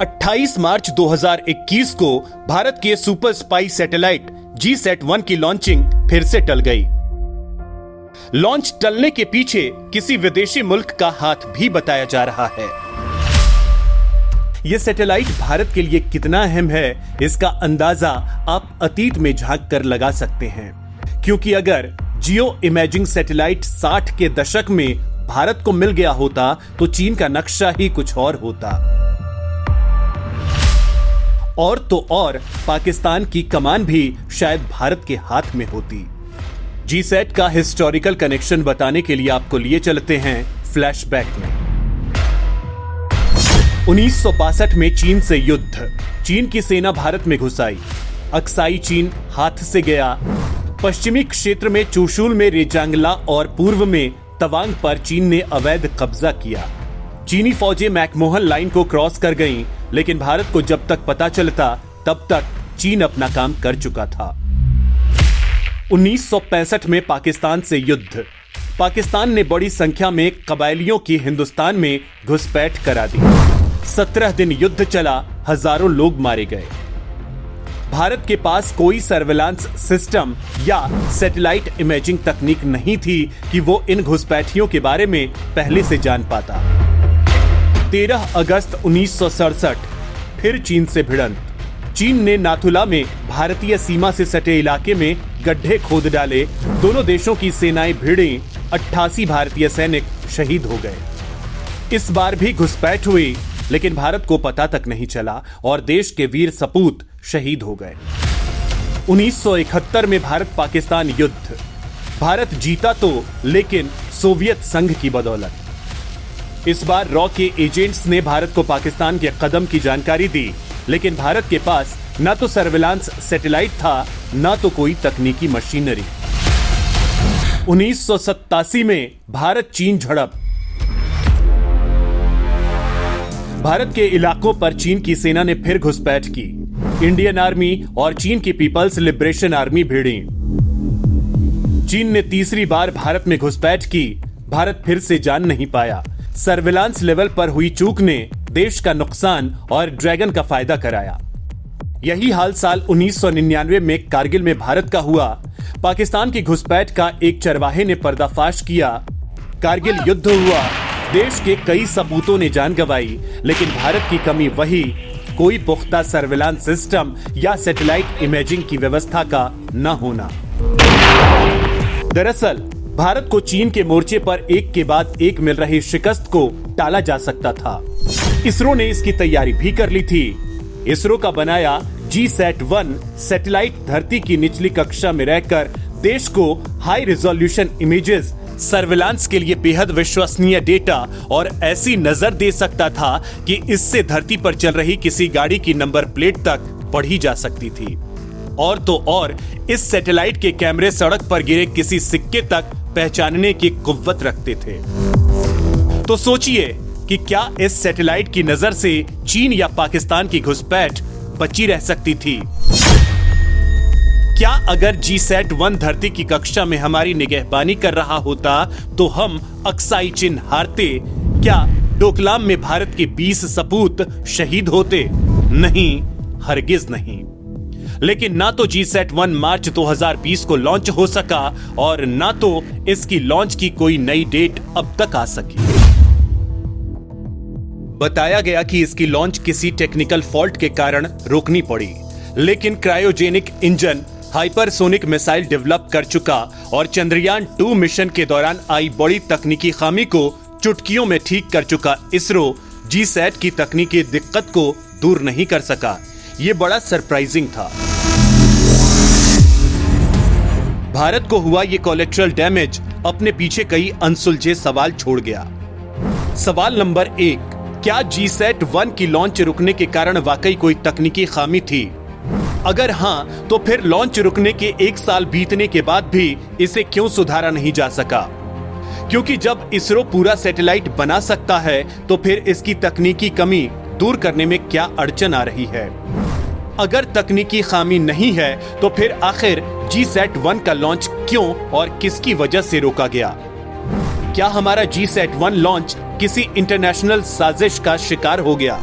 28 मार्च 2021 को भारत के super spy satellite GSAT-1 की लॉन्चिंग फिर से टल गई। लॉन्च टलने के पीछे किसी विदेशी मुल्क का हाथ भी बताया जा रहा है। यह सैटेलाइट भारत के लिए कितना अहम है, इसका अंदाजा आप अतीत में झांक कर लगा सकते हैं, क्योंकि अगर जियो इमेजिंग सैटेलाइट 60 के दशक में भारत को मिल गया होता तो चीन का नक्शा ही कुछ और होता। और तो और पाकिस्तान की कमान भी शायद भारत के हाथ में होती। GSAT का हिस्टोरिकल कनेक्शन बताने के लिए आपको लिए चलते हैं फ्लैशबैक में। 1962 में चीन से युद्ध। चीन की सेना भारत में घुस आई। अक्साई चीन हाथ से गया। पश्चिमी क्षेत्र में चुशुल में रेजांगला और पूर्व में तवांग पर चीन ने अवैध कब्जा किया। चीनी फौजें मैकमोहन लाइन को क्रॉस कर गईं, लेकिन भारत को जब तक पता चलता तब तक चीन अपना काम कर चुका था। 1965 में पाकिस्तान से युद्ध। पाकिस्तान ने बड़ी संख्या में कबायलियों की हिंदुस्तान में घुसपैठ करा दी। 17 दिन युद्ध चला, हजारों लोग मारे गए। भारत के पास कोई सर्विलांस सिस्टम या सैटेलाइट इमेजिंग तकनीक नहीं थी कि वो इन घुसपैठियों के बारे में पहले से जान पाता। 13 अगस्त 1967 फिर चीन से भिड़ंत। चीन ने नाथुला में भारतीय सीमा से सटे इलाके में गड्ढे खोद डाले। दोनों देशों की सेनाएं भिड़ी। 88 भारतीय सैनिक शहीद हो गए। इस बार भी घुसपैठ हुई, लेकिन भारत को पता तक नहीं चला और देश के वीर सपूत शहीद हो गए। 1971 में भारत पाकिस्तान युद्ध। भारत जीता तो, लेकिन सोवियत संघ की बदौलत। इस बार रॉ के एजेंट्स ने भारत को पाकिस्तान के कदम की जानकारी दी, लेकिन भारत के पास न तो सर्विलांस सैटेलाइट था, न तो कोई तकनीकी मशीनरी। 1987 में भारत चीन झड़प। भारत के इलाकों पर चीन की सेना ने फिर घुसपैठ की। इंडियन आर्मी और चीन की पीपल्स लिबरेशन आर्मी भिड़ी। चीन ने तीसरी बार भारत में घुसपैठ की। भारत फिर से जान नहीं पाया। सर्विलांस लेवल पर हुई चूक ने देश का नुकसान और ड्रैगन का फायदा कराया। यही हाल साल 1999 में कारगिल में भारत का हुआ। पाकिस्तान की घुसपैठ का एक चरवाहे ने पर्दाफाश किया। कारगिल युद्ध हुआ। देश के कई सपूतों ने जान गंवाई, लेकिन भारत की कमी वही, कोई पुख्ता सर्विलांस सिस्टम या सैटेलाइट इमेजिंग की व्यवस्था का न होना। दरअसल भारत को चीन के मोर्चे पर एक के बाद एक मिल रही शिकस्त को टाला जा सकता था। इसरो ने इसकी तैयारी भी कर ली थी। इसरो का बनाया GSAT-1 सैटेलाइट धरती की निचली कक्षा में रहकर देश को हाई रिजोल्यूशन इमेजेस, सर्विलांस के लिए बेहद विश्वसनीय डेटा और ऐसी नजर दे सकता था कि इससे धरती पर चल रही किसी गाड़ी की नंबर प्लेट तक पढ़ी जा सकती थी। और तो और इस सैटेलाइट के कैमरे सड़क पर गिरे किसी सिक्के तक पहचानने की कुव्वत रखते थे। तो सोचिए कि क्या इस सैटेलाइट की नजर से चीन या पाकिस्तान की घुसपैठ बची रह सकती थी? क्या अगर GSAT-1 धरती की कक्षा में हमारी निगहबानी कर रहा होता तो हम अक्साई चीन हारते? क्या डोकलाम में भारत के 20 सपूत शहीद होते? नहीं, हरगिज नहीं। लेकिन ना तो GSAT-1 मार्च 2020 को लॉन्च हो सका और ना तो इसकी लॉन्च की कोई नई डेट अब तक आ सकी। बताया गया कि इसकी लॉन्च किसी टेक्निकल फॉल्ट के कारण रोकनी पड़ी, लेकिन cryogenic engine hypersonic missile develop कर चुका और चंद्रयान 2 मिशन के दौरान आई बड़ी तकनीकी खामी को चुटकियों में ठीक कर चुका इसरो GSAT की तकनीकी दिक्कत को दूर नहीं कर सका। ये बड़ा सरप्राइजिंग था। भारत को हुआ ये कोलेक्ट्रल डैमेज अपने पीछे कई अनसुलझे सवाल छोड़ गया। सवाल नंबर 1, क्या GSAT-1 की लॉन्च रुकने के कारण वाकई कोई तकनीकी खामी थी? अगर हां, तो फिर लॉन्च रुकने के 1 साल बीतने के बाद भी इसे क्यों सुधारा नहीं जा सका? क्योंकि जब इसरो पूरा सैटेलाइट बना सकता है तो फिर इसकी तकनीकी कमी दूर करने में क्या अड़चन आ रही है? अगर तकनीकी खामी नहीं है तो फिर आखिर GSAT-1 का लॉन्च क्यों और किसकी वजह से रोका गया? क्या हमारा GSAT-1 लॉन्च किसी इंटरनेशनल साजिश का शिकार हो गया?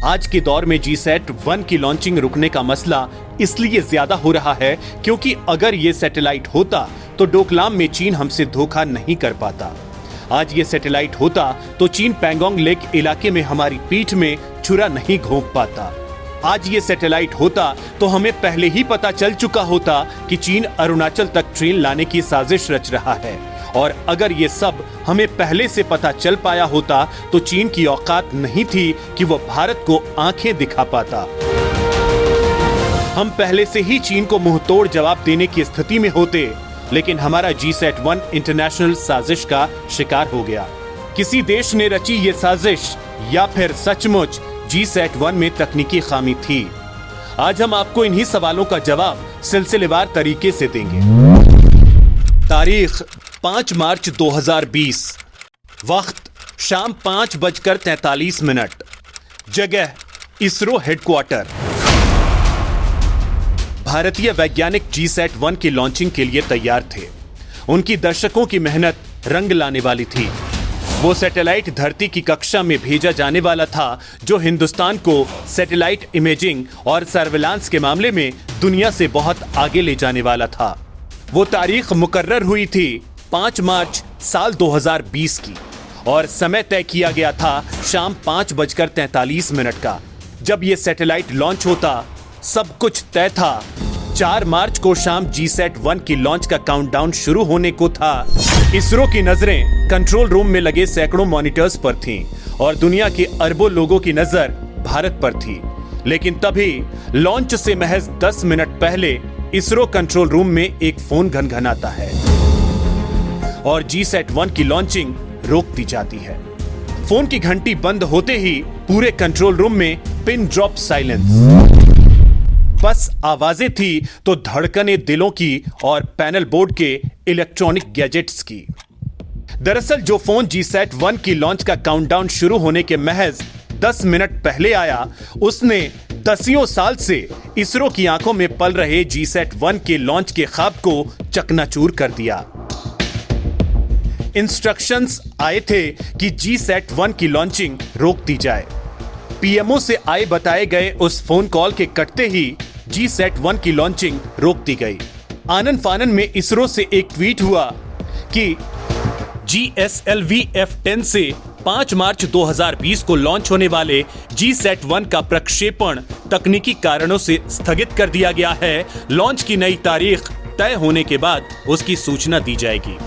आज के दौर में GSAT-1 की लॉन्चिंग रुकने का मसला इसलिए ज्यादा हो रहा है क्योंकि अगर ये सैटेलाइट होता तो डोकलाम में चीन हमसे धोखा नहीं कर पाता। आज ये सैटेलाइट होता तो चीन पैंगोंग लेक इलाके में हमारी पीठ में छुरा नहीं घोंप पाता। आज ये सैटेलाइट होता तो हमें पहले ही पता चल चुका होता कि चीन अरुणाचल तक ट्रेन लाने की साजिश रच रहा है, और अगर ये सब हमें पहले से पता चल पाया होता तो चीन की औकात नहीं थी कि वो भारत को आंखें दिखा पाता। हम पहले से ही चीन को मुंहतोड़ जवाब देने की स्थिति में होते, लेकिन हमारा GSAT-1 इंटरनेशनल साजिश का शिकार हो गया। किसी देश ने रची ये साजिश या फिर सचमुच GSAT-1 में तकनीकी खामी थी? आज हम आपको इन्हीं सवालों का जवाब सिलसिलेवार तरीके से देंगे। तारीख 5 मार्च 2020, वक्त शाम 5:43। जगह इसरो हेडक्वार्टर। भारतीय वैज्ञानिक GSAT-1 की लॉन्चिंग के लिए तैयार थे। उनकी दशकों की मेहनत रंग लाने वाली थी। वो सैटेलाइट धरती की कक्षा में भेजा जाने वाला था जो हिंदुस्तान को सैटेलाइट इमेजिंग और सर्विलांस के मामले में दुनिया से बहुत आगे ले जाने वाला था। वो तारीख मुकर्रर हुई थी 5 मार्च साल 2020 की, और समय तय किया गया था शाम 5:43 का। जब ये सैटेलाइट लॉन्च होता सब कुछ तय था। 4 मार्च को शाम GSAT-1 की लॉन्च का काउंटडाउन शुरू होने को था। इसरो की नजरें कंट्रोल रूम में लगे सैकड़ों मॉनिटर्स पर थीं और दुनिया के अरबों लोगों की नजर भारत पर थी। लेकिन तभी लॉन्च से महज 10 मिनट पहले इसरो कंट्रोल रूम में एक फोन घनघनाता है और GSAT-1 की लॉन्चिंग रोक दी जाती है। फोन की घंटी बंद होते ही पूरे कंट्रोल रूम में पिन ड्रॉप साइलेंस। बस आवाजें थी तो धड़कने दिलों की और पैनल बोर्ड के इलेक्ट्रॉनिक गैजेट्स की। दरअसल जो फोन GSAT-1 की लॉन्च का काउंटडाउन शुरू होने के महज 10 मिनट पहले आया, उसने दसियों साल से इसरो की आंखों में पल रहे GSAT-1 के लॉन्च के ख्वाब को चकनाचूर कर दिया। इंस्ट्रक्शंस आए थे कि GSAT-1 की लॉन्चिंग रोक दी जाए। पीएमओ से आए बताए गए उस फोन कॉल के कटते ही GSAT-1 की लॉन्चिंग रोक दी गई। आनन फानन में इसरो से एक ट्वीट हुआ कि GSLV-F10 से 5 मार्च 2020 को लॉन्च होने वाले GSAT-1 का प्रक्षेपण तकनीकी कारणों से स्थगित कर दिया गया है। लॉन्च की नई तारीख तय होने के बाद उसकी सूचना दी जाएगी।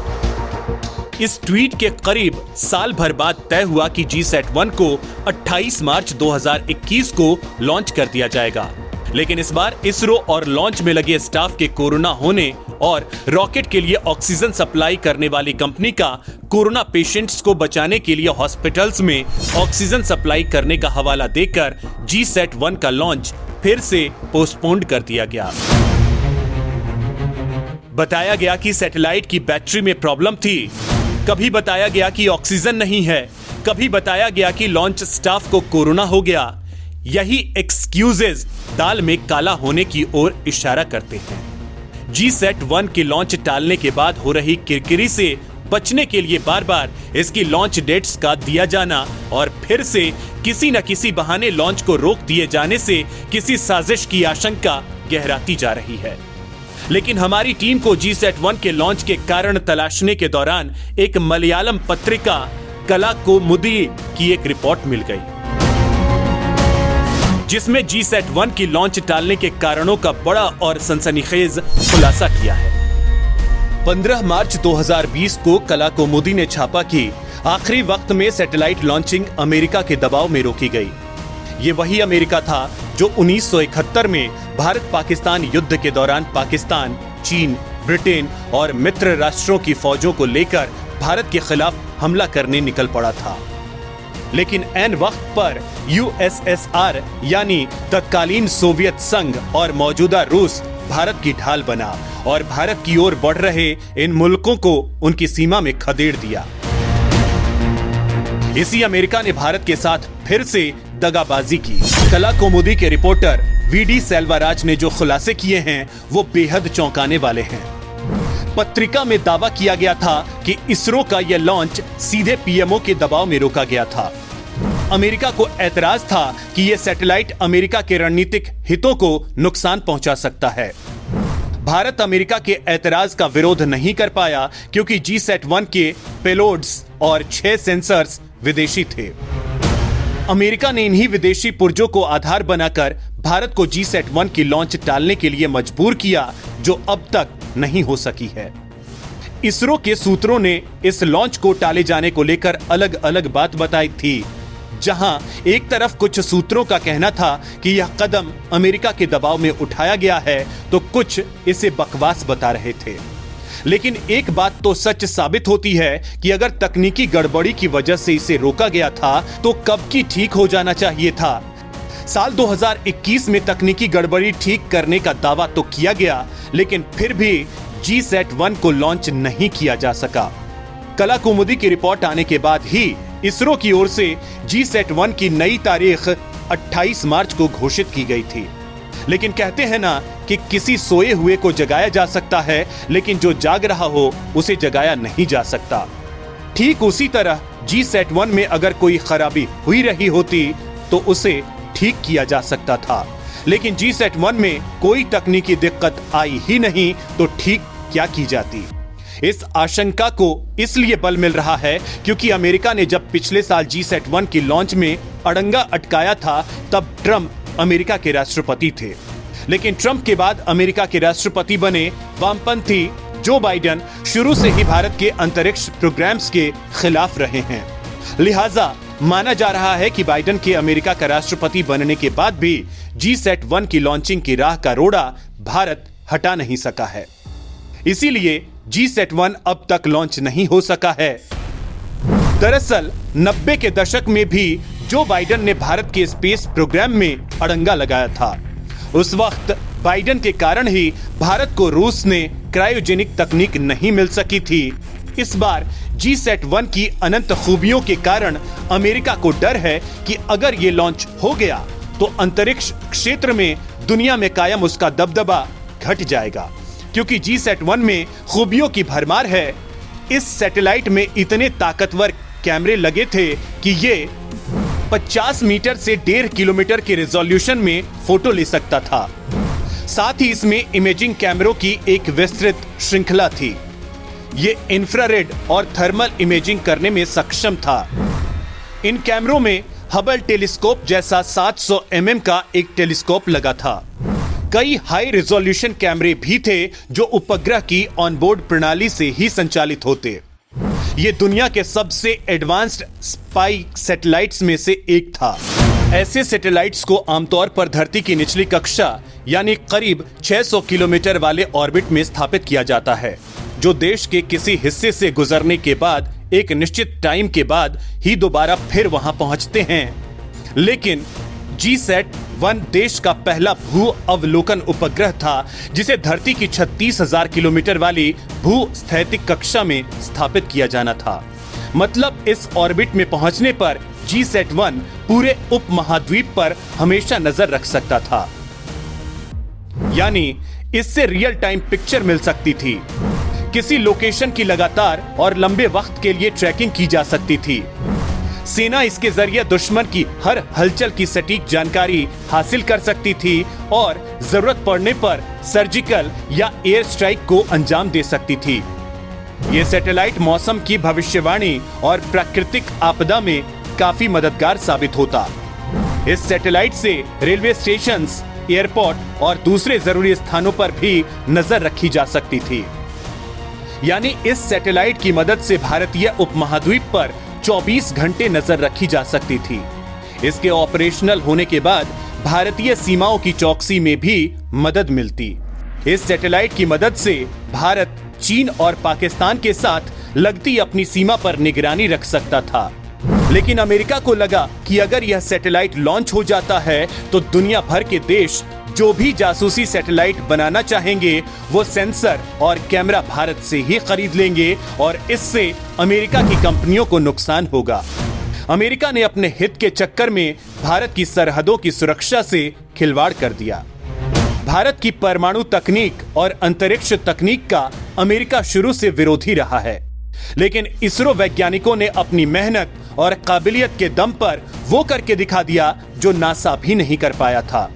इस ट्वीट के करीब साल भर बाद तय हुआ कि GSAT-1 को 28 मार्च 2021 को लॉन्च कर दिया जाएगा। लेकिन इस बार इसरो और लॉन्च में लगे स्टाफ के कोरोना होने और रॉकेट के लिए ऑक्सीजन सप्लाई करने वाली कंपनी का कोरोना पेशेंट्स को बचाने के लिए हॉस्पिटल्स में ऑक्सीजन सप्लाई करने का हवाला देकर GSAT-1 का लॉन्च फिर से पोस्टपोन्ड कर दिया गया। बताया गया कि सैटेलाइट की बैटरी में प्रॉब्लम थी, कभी बताया गया कि ऑक्सीजन नहीं है, कभी बताया गया कि लॉन्च स्टाफ को कोरोना हो गया। यही एक्सक्यूजेज दाल में काला होने की ओर इशारा करते हैं। GSAT-1 की लॉन्च टालने के बाद हो रही किरकिरी से बचने के लिए बार बार इसकी लॉन्च डेट्स का दिया जाना और फिर से किसी न किसी बहाने लॉन्च को रोक दिए जाने से किसी साजिश की आशंका गहराती जा रही है। लेकिन हमारी टीम को GSAT-1 के लॉन्च के कारण तलाशने के दौरान एक मलयालम पत्रिका कलाकोमुदी की एक रिपोर्ट मिल गई, जिसमें GSAT-1 की लॉन्च टालने के कारणों का बड़ा और सनसनीखेज खुलासा किया है। 15 मार्च 2020 को कलाकोमुदी ने छापा कि आखिरी वक्त में सैटेलाइट लॉन्चिंग अमेरिका के दबाव में रोकी गई। ये वही अमेरिका था जो 1971 में भारत पाकिस्तान युद्ध के दौरान पाकिस्तान, चीन, ब्रिटेन और मित्र राष्ट्रों की फौजों को लेकर भारत के खिलाफ हमला करने निकल पड़ा था। लेकिन ऐन वक्त पर USSR यानी तत्कालीन सोवियत संघ और मौजूदा रूस भारत की ढाल बना और भारत की ओर बढ़ रहे इन मुल्कों को उनकी सीमा में खदेड़ दिया। इसी अमेरिका ने भारत के साथ फिर से दगाबाजी की। कलाकोमुदी के रिपोर्टर VD सेल्वाराज ने जो खुलासे किए हैं वो बेहद चौंकाने वाले हैं। पत्रिका में दावा किया गया था कि इसरो का यह लॉन्च सीधे PMO के दबाव में रोका गया था। अमेरिका को ऐतराज था कि यह सैटेलाइट अमेरिका के रणनीतिक हितों को नुकसान पहुंचा सकता है। भारत अमेरिका के ऐतराज का विरोध नहीं कर पाया क्योंकि GSAT-1 के पेलोड्स और 6 सेंसर्स विदेशी थे। अमेरिका ने इन्हीं विदेशी पुर्जों को आधार बनाकर भारत को GSAT-1 की लॉन्च टालने के लिए मजबूर किया, जो अब तक नहीं हो सकी है। इसरो के सूत्रों ने इस लॉन्च को टाले जाने को लेकर अलग अलग बात बताई थी, जहां एक तरफ कुछ सूत्रों का कहना था कि यह कदम अमेरिका के दबाव में उठाया गया है, तो कुछ इसे बकवास बता रहे थे। लेकिन एक बात तो सच साबित होती है कि अगर तकनीकी गड़बड़ी की वजह से इसे रोका गया था तो कब की ठीक हो जाना चाहिए था। साल 2021 में तकनीकी गड़बड़ी ठीक करने का दावा तो किया गया, लेकिन फिर भी GSAT-1 को लॉन्च नहीं किया जा सका। कला कुमुदी की रिपोर्ट आने के बाद ही इसरो की ओर से GSAT-1 की नई तारीख 28 मार्च को घोषित की गई थी। लेकिन कहते हैं ना कि किसी सोए हुए को जगाया जा सकता है, लेकिन जो जाग रहा हो उसे जगाया नहीं जा सकता। ठीक उसी तरह GSAT-1 में अगर कोई खराबी हुई रही होती तो उसे ठीक किया जा सकता था, लेकिन GSAT-1 में कोई तकनीकी दिक्कत आई ही नहीं तो ठीक क्या की जाती। इस आशंका को इसलिए बल मिल रहा है क्योंकि अमेरिका ने जब पिछले साल GSAT-1 की लॉन्च में अड़ंगा अटकाया था, तब ट्रंप अमेरिका के राष्ट्रपति थे। लेकिन ट्रंप के बाद अमेरिका के राष्ट्रपति बने वामपंथी जो बाइडेन शुरू से ही भारत के अंतरिक्ष प्रोग्राम्स के खिलाफ रहे हैं। लिहाजा माना जा रहा है कि बाइडेन के अमेरिका का राष्ट्रपति बनने के बाद भी GSAT-1 की लॉन्चिंग की राह का रोड़ा भारत हटा नहीं सका है। इसीलिए GSAT-1 अब तक लॉन्च नहीं हो सका है। दरअसल 90 के दशक में भी जो बाइडेन ने भारत के स्पेस प्रोग्राम में अड़ंगा लगाया था। उस वक्त बाइडेन के कारण ही भारत को रूस ने क्रायोजेनिक तकनीक नहीं मिल सकी थी। इस बार GSAT-1 की अनंत खूबियों के कारण अमेरिका को डर है कि अगर ये लॉन्च हो गया तो अंतरिक्ष क्षेत्र में दुनिया में कायम उसका दबदबा घट जाएगा, क्योंकि GSAT-1 में खूबियों की भरमार है। इस सैटेलाइट में इतने ताकतवर कैमरे लगे थे कि ये 50 मीटर से 1.5 किलोमीटर के रेजोल्यूशन में फोटो ले सकता था। साथ ही इसमें इमेजिंग कैमरों की एक विस्तृत श्रृंखला थी। ये इंफ्रारेड और थर्मल इमेजिंग करने में सक्षम था। इन कैमरों में हबल टेलीस्कोप जैसा 700 mm का एक टेलीस्कोप लगा था। कई हाई रेजोल्यूशन कैमरे भी थे जो उपग्रह की ऑनबोर्ड प्रणाली से ही संचालित होते। ये दुनिया के सबसे एडवांस्ड स्पाई सैटेलाइट्स में से एक था। ऐसे सैटेलाइट्स को आमतौर पर धरती की निचली कक्षा यानी करीब 600 किलोमीटर वाले ऑर्बिट में स्थापित किया जाता है, जो देश के किसी हिस्से से गुजरने के बाद एक निश्चित टाइम के बाद ही दोबारा फिर वहां पहुंचते हैं। लेकिन GSAT-1 देश का पहला भू अवलोकन उपग्रह था जिसे धरती की 36,000 किलोमीटर वाली भू स्थैतिक कक्षा में स्थापित किया जाना था। मतलब इस ऑर्बिट में पहुंचने पर GSAT-1 पूरे उपमहाद्वीप पर हमेशा नजर रख सकता था, यानी इससे रियल टाइम पिक्चर मिल सकती थी। किसी लोकेशन की लगातार और लंबे वक्त के लिए ट्रैकिंग की जा सकती थी। सेना इसके जरिए दुश्मन की हर हलचल की सटीक जानकारी हासिल कर सकती थी और जरूरत पड़ने पर सर्जिकल या एयर स्ट्राइक को अंजाम दे सकती थी। ये सैटेलाइट मौसम की भविष्यवाणी और प्राकृतिक आपदा में काफी मददगार साबित होता। इस सैटेलाइट से रेलवे स्टेशंस, एयरपोर्ट और दूसरे जरूरी स्थानों पर भी नजर रखी जा सकती थी। यानी इस सैटेलाइट की मदद से भारतीय उपमहाद्वीप पर 24 घंटे नजर रखी जा सकती थी। इसके ऑपरेशनल होने के बाद भारतीय सीमाओं की चौकसी में भी मदद मिलती। इस सैटेलाइट की मदद से भारत चीन और पाकिस्तान के साथ लगती अपनी सीमा पर निगरानी रख सकता था। लेकिन अमेरिका को लगा कि अगर यह सैटेलाइट लॉन्च हो जाता है तो दुनिया भर के देश जो भी जासूसी सैटेलाइट बनाना चाहेंगे वो सेंसर और कैमरा भारत से ही खरीद लेंगे और इससे अमेरिका की कंपनियों को नुकसान होगा। अमेरिका ने अपने हित के चक्कर में भारत की सरहदों की सुरक्षा से खिलवाड़ कर दिया। भारत की परमाणु तकनीक और अंतरिक्ष तकनीक का अमेरिका शुरू से विरोधी रहा है, लेकिन इसरो वैज्ञानिकों ने अपनी मेहनत और काबिलियत के दम पर वो करके दिखा दिया जो नासा भी नहीं कर पाया था।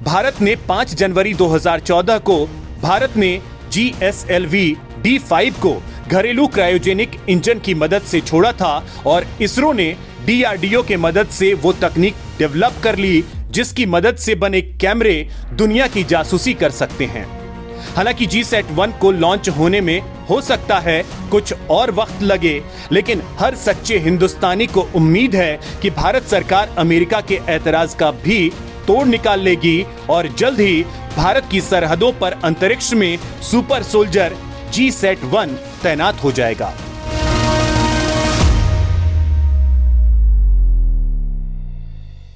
भारत ने 5 जनवरी 2014 को भारत ने GSLV D5 को घरेलू क्रायोजेनिक इंजन की मदद से छोड़ा था और इसरो ने DRDO के मदद से वो तकनीक डेवलप कर ली जिसकी मदद से बने कैमरे दुनिया की जासूसी कर सकते हैं। हालांकि GSAT-1 को लॉन्च होने में हो सकता है कुछ और वक्त लगे, लेकिन हर सच्चे हिंदुस्तानी को उम्मीद है कि भारत सरकार अमेरिका के ऐतराज का भी तोड़ निकाल लेगी और जल्द ही भारत की सरहदों पर अंतरिक्ष में सुपर सोल्जर GSAT-1 तैनात हो जाएगा।